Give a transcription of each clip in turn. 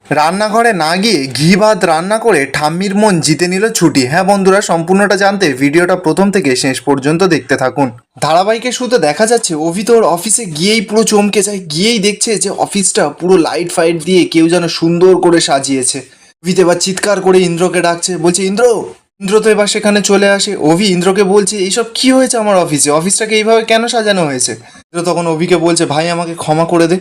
রান্নাঘরে না গিয়ে ঘি ভাত রান্না করে ঠাম্মির মন জিতে নিল ছুটি। হ্যাঁ বন্ধুরা, সম্পূর্ণটা জানতে ভিডিওটা প্রথম থেকে শেষ পর্যন্ত দেখতে থাকুন। ধারাবাহিকের শুরুতে দেখা যাচ্ছে অভি তো ওর অফিসে গিয়েই পুরো চমকে যায়। গিয়েই দেখছে যে অফিসটা পুরো লাইট ফাইট দিয়ে কেউ যেন সুন্দর করে সাজিয়েছে। অভি তো এবার চিৎকার করে ইন্দ্রকে ডাকছে, বলছে ইন্দ্র। ইন্দ্র তো এবার সেখানে চলে আসে। অভি ইন্দ্রকে বলছে এইসব কি হয়েছে আমার অফিসে, অফিসটাকে এইভাবে কেন সাজানো হয়েছে। ইন্দ্র তখন অভিকে বলছে ভাই আমাকে ক্ষমা করে দে,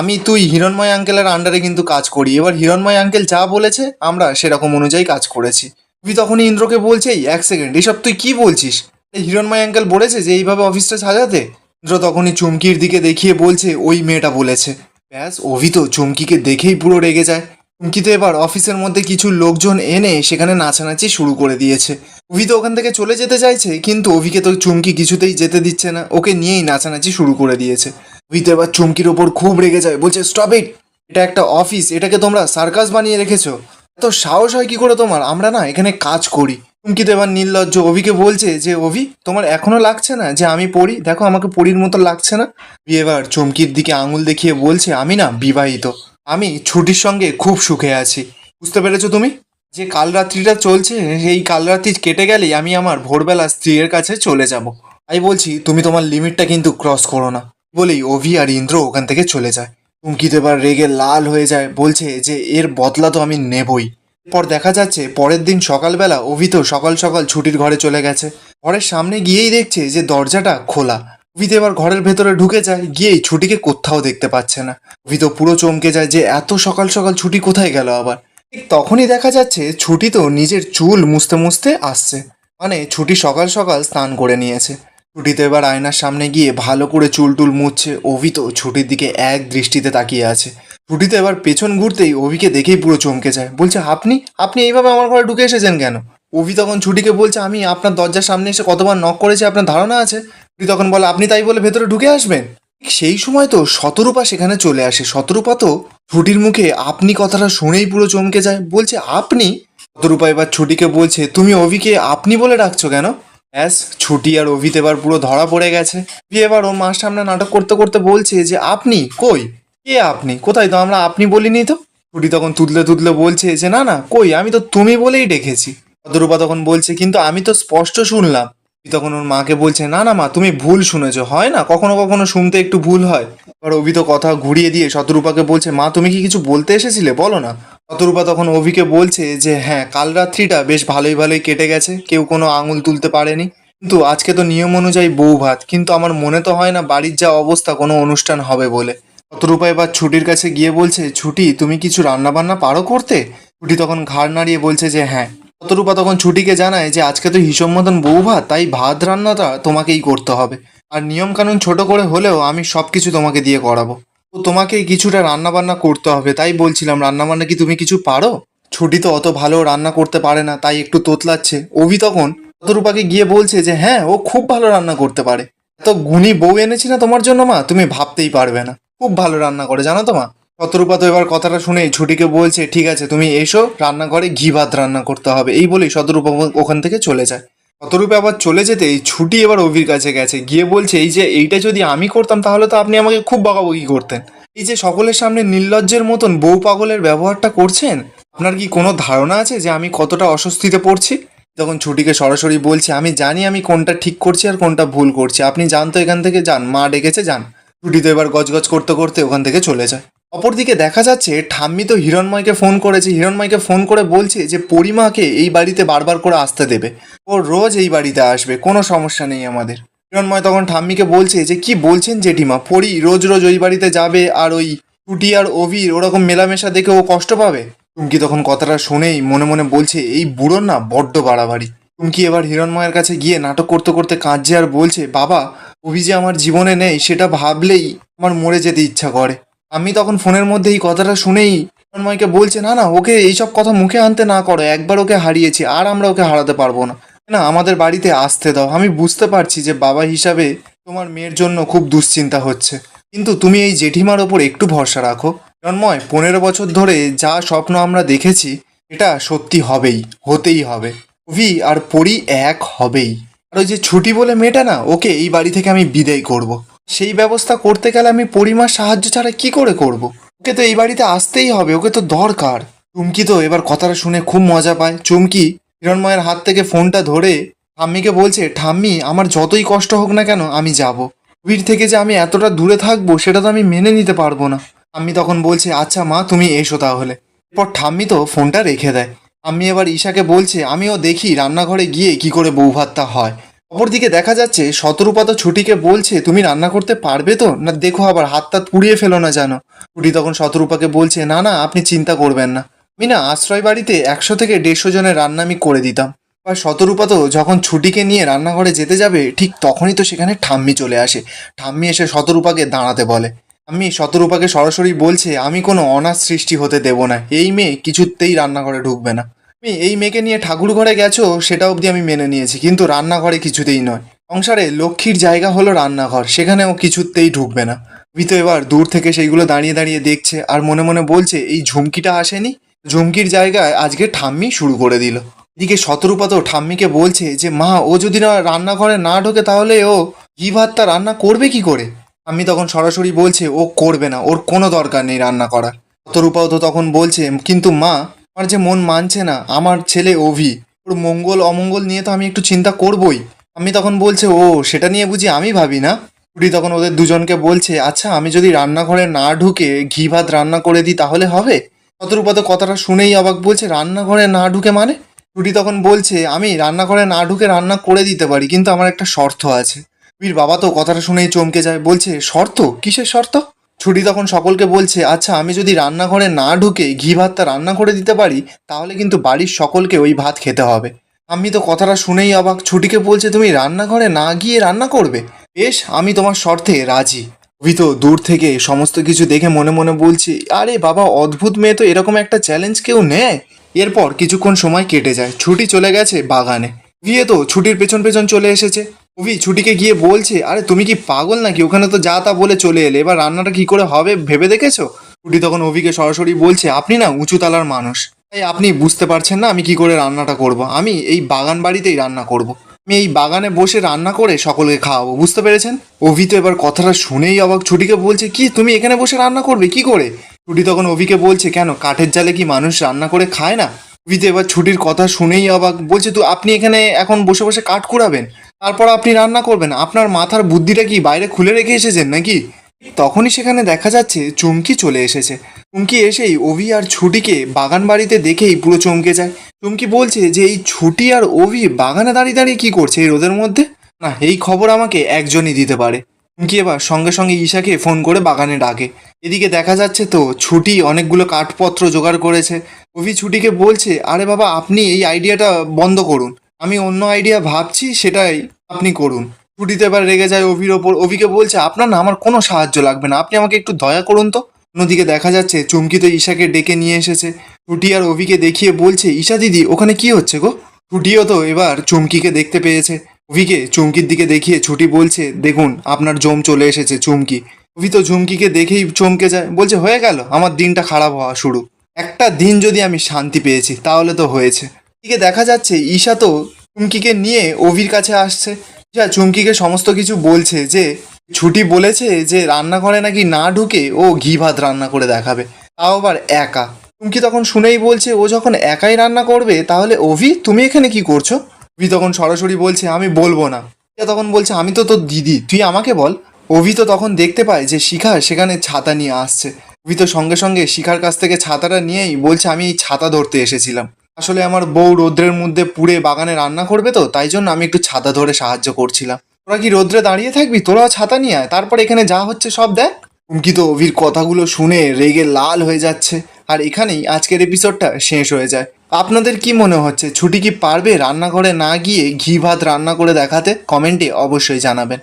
আমি তুই হিরণময় আঙ্কেলের আন্ডারে কিন্তু কাজ করি, এবার হিরণময় আঙ্কেল যা বলেছে আমরা সেরকম অনুযায়ী কাজ করেছি। অভি তখনই ইন্দ্রকে বলছে এই এক সেকেন্ড, এসব তুই কি বলছিস, এই হিরণময় আঙ্কেল বলেছে যে এইভাবে অফিসটা সাজাতে। ইন্দ্র তখনই চুমকির দিকে দেখিয়ে বলছে ওই মেয়েটা বলেছে। ব্যাস, অভি তো চুমকিকে দেখেই পুরো রেগে যায়। চুমকি তো এবার অফিসের মধ্যে কিছু লোকজন এনে সেখানে নাচানাচি শুরু করে দিয়েছে। অভি তো ওখান থেকে চলে যেতে চাইছে, কিন্তু অভিকে তো চুমকি কিছুতেই যেতে দিচ্ছে না, ওকে নিয়েই নাচানাচি শুরু করে দিয়েছে। অভি তো এবার চুমকির ওপর খুব রেগে যায়, বলছে স্টপ ইট, এটা একটা অফিস, এটাকে তোমরা সার্কাস বানিয়ে রেখেছো, এত সাহস হয় কি করে তোমার, আমরা না এখানে কাজ করি। চুমকি তো এবার নির্লজ্জ অভিকে বলছে যে অভি তোমার এখনো লাগছে না যে আমি পড়ি, দেখো আমাকে পড়ির মতো লাগছে না। অভি এবার চুমকির দিকে আঙুল দেখিয়ে বলছে আমি না বিবাহিত, আমি ছুটির সঙ্গে খুব সুখে আছি। বুঝতে পেরেছো তুমি, যে কাল রাত্রিটা চলছে সেই কাল রাত্রি কেটে গেলেই আমি আমার ভোরবেলা স্ত্রীর কাছে চলে যাব। তাই বলছি তুমি তোমার লিমিটটা কিন্তু ক্রস করো না। বলেই অভি আর ইন্দ্র ওখান থেকে চলে যায়। চুমকি তো এবার রেগে লাল হয়ে যায়, বলছে যে এর বদলা তো আমি নেবই। এরপর দেখা যাচ্ছে পরের দিন সকালবেলা অভি তো সকাল সকাল ছুটির ঘরে চলে গেছে। ঘরের সামনে গিয়েই দেখছে যে দরজাটা খোলা। অভি তো এবার ঘরের ভেতরে ঢুকে যায়, গিয়েই ছুটিকে কোথাও দেখতে পাচ্ছে না। অভি তো পুরো চমকে যায় যে এত সকাল সকাল ছুটি কোথায় গেল আবার। ঠিক তখনই দেখা যাচ্ছে ছুটি তো নিজের চুল মুছতে মুছতে আসছে, মানে ছুটি সকাল সকাল স্নান করে নিয়েছে। ছুটি তো এবার আয়নার সামনে গিয়ে ভালো করে চুল টুল মুছছে। অভি তো ছুটির দিকে এক দৃষ্টিতে তাকিয়ে আছে। ছুটি তো এবার পেছন ঘুরতেই অভিকে দেখেই পুরো চমকে যায়, বলছে আপনি আপনি এইভাবে আমার ঘরে ঢুকে এসেছেন কেন। অভি তখন ছুটিকে বলছে আমি আপনার দরজার সামনে এসে কতবার নক করেছি আপনার ধারণা আছে। ছুটি তখন বলে আপনি তাই বলে ভেতরে ঢুকে আসবেন। ঠিক সেই সময় তো শতরূপা সেখানে চলে আসে। শতরূপা তো ছুটির মুখে আপনি কথাটা শুনেই পুরো চমকে যায়, বলছে আপনি। শতরূপা এবার ছুটিকে বলছে তুমি অভিকে আপনি বলে ডাকছো কেন। ব্যাস, ছুটি আর অভিত এবার পুরো ধরা পড়ে গেছে। অভি এবার ও মার সামনে নাটক করতে করতে বলছে যে আপনি কই, কে আপনি, কোথায়, তো আমরা আপনি বলিনি তো। ছুটি তখন তুতলে তুতলে বলছে যে না না কই, আমি তো তুমি বলেই ডেকেছি। শতরূপা তখন বলছে কিন্তু আমি তো স্পষ্ট শুনলাম। অভি তখন ওর মাকে বলছে না না মা, তুমি ভুল শুনেছো, হয় না কখনো কখনো শুনতে একটু ভুল হয়। এবার অভি তো কথা ঘুরিয়ে দিয়ে শতরূপাকে বলছে মা তুমি কি কিছু বলতে এসেছিলে, বলো না। শতরূপা তখন অভিকে বলছে যে হ্যাঁ কাল রাত্রিটা বেশ ভালোই ভালোই কেটে গেছে, কেউ কোনো আঙুল তুলতে পারেনি, কিন্তু আজকে তো নিয়ম অনুযায়ী বউ ভাত, কিন্তু আমার মনে তো হয় না বাড়ির যা অবস্থা কোনো অনুষ্ঠান হবে বলে। শতরূপা এবার ছুটির কাছে গিয়ে বলছে ছুটি তুমি কিছু রান্না বান্না পারো করতে। ছুটি তখন ঘাড় নাড়িয়ে বলছে যে হ্যাঁ। শতরূপা তখন ছুটিকে জানায় যে আজকে তো হিসব মতন বউ ভাত, তাই ভাত রান্নাটা তোমাকেই করতে হবে, আর নিয়ম কানুন ছোট করে হলেও আমি সব কিছু তোমাকে দিয়ে করাবো, তো তোমাকেই কিছুটা রান্না বান্না করতে হবে, তাই বলছিলাম রান্না বান্না কি তুমি কিছু পারো। ছুটি তো অত ভালো রান্না করতে পারে না, তাই একটু তোতলাচ্ছে। অভি তখন শতরূপাকে গিয়ে বলছে যে হ্যাঁ ও খুব ভালো রান্না করতে পারে, এত গুণী বউ এনেছি না তোমার জন্য মা, তুমি ভাবতেই পারবে না, খুব ভালো রান্না করে জানো তো মা। শতরূপা তো এবার কথাটা শুনেই ছুটিকে বলছে ঠিক আছে তুমি এসো, রান্নাঘরে ঘি ভাত রান্না করতে হবে, এই বলেই শতরূপা ওখান থেকে চলে যায়। শতরূপা আবার চলে যেতেই ছুটি এবার অভির কাছে গেছে, গিয়ে বলছে এই যে এইটা যদি আমি করতাম তাহলে তো আপনি আমাকে খুব বকাবকি করতেন, এই যে সকলের সামনে নির্লজ্জের মতন বউ পাগলের ব্যবহারটা করছেন, আপনার কি কোনো ধারণা আছে যে আমি কতটা অস্বস্তিতে পড়ছি। তখন ছুটিকে সরাসরি বলছে আমি জানি আমি কোনটা ঠিক করছি আর কোনটা ভুল করছি, আপনি যান তো এখান থেকে, যান, মা ডেকেছে যান। ছুটি তো এবার গজগজ করতে করতে ওখান থেকে চলে যায়। অপরদিকে দেখা যাচ্ছে ঠাম্মি তো হিরণময়কে ফোন করেছে, হিরণময়কে ফোন করে বলছে যে পরিমাকে এই বাড়িতে বারবার করে আসতে দেবে, ও রোজ এই বাড়িতে আসবে, কোনো সমস্যা নেই আমাদের। হিরণময় তখন ঠাম্মিকে বলছে যে কি বলছেন জেঠিমা, পরি রোজ রোজ ওই বাড়িতে যাবে আর ওই টুটি আর অভির ওরকম মেলামেশা দেখে ও কষ্ট পাবে। টুমকি তখন কথাটা শুনেই মনে মনে বলছে এই বুড়োর না বড্ড বাড়াবাড়ি। টুমকি এবার হিরণময়ের কাছে গিয়ে নাটক করতে করতে কাঁদছে আর বলছে বাবা, অভি যে আমার জীবনে নেই সেটা ভাবলেই আমার মরে যেতে ইচ্ছা করে। আমি তখন ফোনের মধ্যে এই কথাটা শুনেই হিরণময়কে বলছে না না ওকে এইসব কথা মুখে আনতে না করো, একবার ওকে হারিয়েছি আর আমরা ওকে হারাতে পারবো না, না আমাদের বাড়িতে আসতে দাও, আমি বুঝতে পারছি যে বাবা হিসাবে তোমার মেয়ের জন্য খুব দুশ্চিন্তা হচ্ছে, কিন্তু তুমি এই জেঠিমার ওপর একটু ভরসা রাখো। জন্ময় 15 বছর ধরে যা স্বপ্ন আমরা দেখেছি এটা সত্যি হবেই, হতেই হবে, অভি আর পরি এক হবেই। আর ওই যে ছুটি বলে মেয়েটা না, ওকে এই বাড়ি থেকে আমি বিদায় করব, সেই ব্যবস্থা করতে গেলে আমি পরিমার সাহায্য ছাড়া কি করে করব। ওকে তো এই বাড়িতে আসতেই হবে, ওকে তো দরকার। চুমকি তো এবার কথাটা শুনে খুব মজা পায়। চুমকি হিরণময়ের হাত থেকে ফোনটা ধরে ঠাম্মিকে বলছে, ঠাম্মি আমার যতই কষ্ট হোক না কেন আমি যাব। বীর থেকে যে আমি এতটা দূরে থাকবো সেটা তো আমি মেনে নিতে পারবো না। ঠাম্মি তখন বলছে, আচ্ছা মা তুমি এসো তাহলে। এরপর ঠাম্মি তো ফোনটা রেখে দেয়। ঠাম্মি এবার ঈশাকে বলছে, আমিও দেখি রান্নাঘরে গিয়ে কি করে বউ ভাতটা হয়। অপরদিকে দেখা যাচ্ছে শতরূপা তো ছুটিকে বলছে, তুমি রান্না করতে পারবে তো, না দেখো আবার হাত টাত পুড়িয়ে ফেলো না জানো। ছুটি তখন শতরূপাকে বলছে, না না আপনি চিন্তা করবেন না, আমি না আশ্রয় বাড়িতে 100 থেকে 150 জনের রান্না আমি করে দিতাম। আর শতরূপা তো যখন ছুটিকে নিয়ে রান্নাঘরে যেতে যাবে ঠিক তখনই তো সেখানে ঠাম্মি চলে আসে। ঠাম্মি এসে শতরূপাকে দাঁড়াতে বলে। আমি শতরূপাকে সরাসরি বলছে, আমি কোনো অনাথ সৃষ্টি হতে দেব না, এই মেয়ে কিছুতেই রান্নাঘরে ঢুকবে না। তুমি এই মেয়েকে নিয়ে ঠাকুর ঘরে গেছো সেটা অবধি আমি মেনে নিয়েছি, কিন্তু রান্নাঘরে কিছুতেই নয়। সংসারে লক্ষ্মীর জায়গা হলো রান্নাঘর, সেখানেও কিছুতেই ঢুকবে না। তুই তো এবার দূর থেকে সেইগুলো দাঁড়িয়ে দাঁড়িয়ে দেখছে আর মনে মনে বলছে, এই ঝুমকিটা আসেনি, ঝুমকির জায়গায় আজকে ঠাম্মি শুরু করে দিল। এদিকে শতরূপা তো ঠাম্মিকে বলছে যে, মা ও যদি না রান্নাঘরে না ঢোকে তাহলে ও ঘি ভাতটা রান্না করবে কি করে। আমি তখন সরাসরি বলছে, ও করবে না, ওর কোনো দরকার নেই রান্না করার। শতরূপাও তো তখন বলছে, কিন্তু মা আমার যে মন মানছে না, আমার ছেলে অভি, ওর মঙ্গল অমঙ্গল নিয়ে তো আমি একটু চিন্তা করবই। আমি তখন বলছে, ও সেটা নিয়ে বুঝি আমি ভাবি না। ছুটি তখন ওদের দুজনকে বলছে, আচ্ছা আমি যদি রান্নাঘরে না ঢুকে ঘি ভাত রান্না করে দিই তাহলে হবে। শতরূপা তো কথাটা শুনেই অবাক, বলছে রান্নাঘরে না ঢুকে মানে। ছুটি তখন বলছে, আমি রান্নাঘরে না ঢুকে রান্না করে দিতে পারি, কিন্তু আমার একটা শর্ত আছে। ছুটির বাবা তো কথাটা শুনেই চমকে যায়, বলছে শর্ত, কিসের শর্ত। ছুটি তখন সকলকে বলছে, আচ্ছা আমি যদি রান্নাঘরে না ঢুকে ঘি ভাতটা রান্না করে দিতে পারি তাহলে কিন্তু বাড়ির সকলকে ওই ভাত খেতে হবে। আমি তো কথাটা শুনেই অবাক, ছুটিকে বলছে, তুমি রান্নাঘরে না গিয়ে রান্না করবে, বেশ আমি তোমার শর্তে রাজি। অভি তো দূর থেকে সমস্ত কিছু দেখে মনে মনে বলছে, আরে বাবা অদ্ভুত মেয়ে, তো এরকম একটা চ্যালেঞ্জ কেউ নেয়। এরপর কিছুক্ষণ সময় কেটে যায়, ছুটি চলে গেছে বাগানে। গিয়ে তো ছুটির পেছন পেছন চলে এসেছে। অভি ছুটিকে গিয়ে বলছে, আরে তুমি কি পাগল নাকি, ওখানে তো যা তা বলে চলে এলে, এবার রান্নাটা কি করে হবে ভেবে দেখেছো। ছুটি তখন অভিকে সরাসরি বলছে, আপনি না উঁচু তালার মানুষ, তাই আপনি বুঝতে পারছেন না আমি কি করে রান্নাটা করব। আমি এই বাগান বাড়িতেই রান্না করব, আমি এই বাগানে বসে রান্না করে সকলকে খাওয়াবো, বুঝতে পেরেছেন। অভি তো এবার কথাটা শুনেই অবাক, ছুটিকে বলছে, কি তুমি এখানে বসে রান্না করবে কি করে। ছুটি তখন অভিকে বলছে, কেন কাঠের জালে কি মানুষ রান্না করে খায় না। অভি তো এবার ছুটির কথা শুনেই অবাক, বলছে, তো আপনি এখানে এখন বসে বসে কাঠ কুড়াবেন, তারপর আপনি রান্না করবেন, আপনার মাথার বুদ্ধিটা কি বাইরে খুলে রেখে এসেছেন নাকি। তখনই সেখানে দেখা যাচ্ছে চুমকি চলে এসেছে। চুমকি এসেই অভি আর ছুটিকে বাগান বাড়িতে দেখেই পুরো চমকে যায়। চুমকি বলছে যে, এই ছুটি আর অভি বাগানে দাঁড়িয়ে দাঁড়িয়ে কি করছে এই রোদের মধ্যে, না এই খবর আমাকে একজনই দিতে পারে। চুমকি এবার সঙ্গে সঙ্গে ঈশাকে ফোন করে বাগানে ডাকে। এদিকে দেখা যাচ্ছে তো ছুটি অনেকগুলো কাঠপত্র জোগাড় করেছে। অভি ছুটিকে বলছে, আরে বাবা আপনি এই আইডিয়াটা বন্ধ করুন, আমি অন্য আইডিয়া ভাবছি, সেটাই আপনি করুন। ছুটিতে এবার রেগে যায় অভির ওপর, অভিকে বলছে, আপনার না আমার কোনো সাহায্য লাগবে না, আপনি আমাকে একটু দয়া করুন তো। অন্যদিকে দেখা যাচ্ছে চুমকি তো ঈশাকে ডেকে নিয়ে এসেছে। ছুটি আর অভিকে দেখিয়ে বলছে, ঈশা দিদি ওখানে কি হচ্ছে গো। ছুটিও তো এবার চুমকিকে দেখতে পেয়েছে। অভিকে চুমকির দিকে দেখিয়ে ছুটি বলছে, দেখুন আপনার জম চলে এসেছে চুমকি। অভি তো চুমকিকে দেখেই চমকে যায়, বলছে, হয়ে গেল আমার দিনটা খারাপ হওয়া শুরু, একটা দিন যদি আমি শান্তি পেয়েছি তাহলে তো হয়েছে। এদিকে দেখা যাচ্ছে ঈশা তো চুমকিকে নিয়ে অভির কাছে আসছে। যা চুমকিকে সমস্ত কিছু বলছে যে ছুটি বলেছে যে রান্নাঘরে নাকি না ঢুকে ও ঘি ভাত রান্না করে দেখাবে, তাও আবার একা। চুমকি তখন শুনেই বলছে, ও যখন একাই রান্না করবে তাহলে অভি তুমি এখানে কি করছো। অভি তখন সরাসরি বলছে, আমি বলবো না। ঈশা তখন বলছে, আমি তো তোর দিদি, তুই আমাকে বল। অভি তো তখন দেখতে পায় যে শিখা সেখানে ছাতা নিয়ে আসছে। অভি তো সঙ্গে সঙ্গে শিখার কাছ থেকে ছাতাটা নিয়েই বলছে, আমি এই ছাতা ধরতে এসেছিলাম, আসলে আমার বউ রৌদ্রের মধ্যে পুড়ে বাগানে রান্না করবে তো তাই জন্য আমি একটু ছাতা ধরে সাহায্য করছিলাম। তোরা কি রৌদ্রে দাঁড়িয়ে থাকবি, তোরাও ছাতা নিয়ে আয়, তারপর এখানে যা হচ্ছে সব দেখ। চুমকি তো অভির কথাগুলো শুনে রেগে লাল হয়ে যাচ্ছে। আর এখানেই আজকের এপিসোডটা শেষ হয়ে যায়। আপনাদের কি মনে হচ্ছে ছুটি কি পারবে রান্নাঘরে না গিয়ে ঘি ভাত রান্না করে দেখাতে, কমেন্টে অবশ্যই জানাবেন।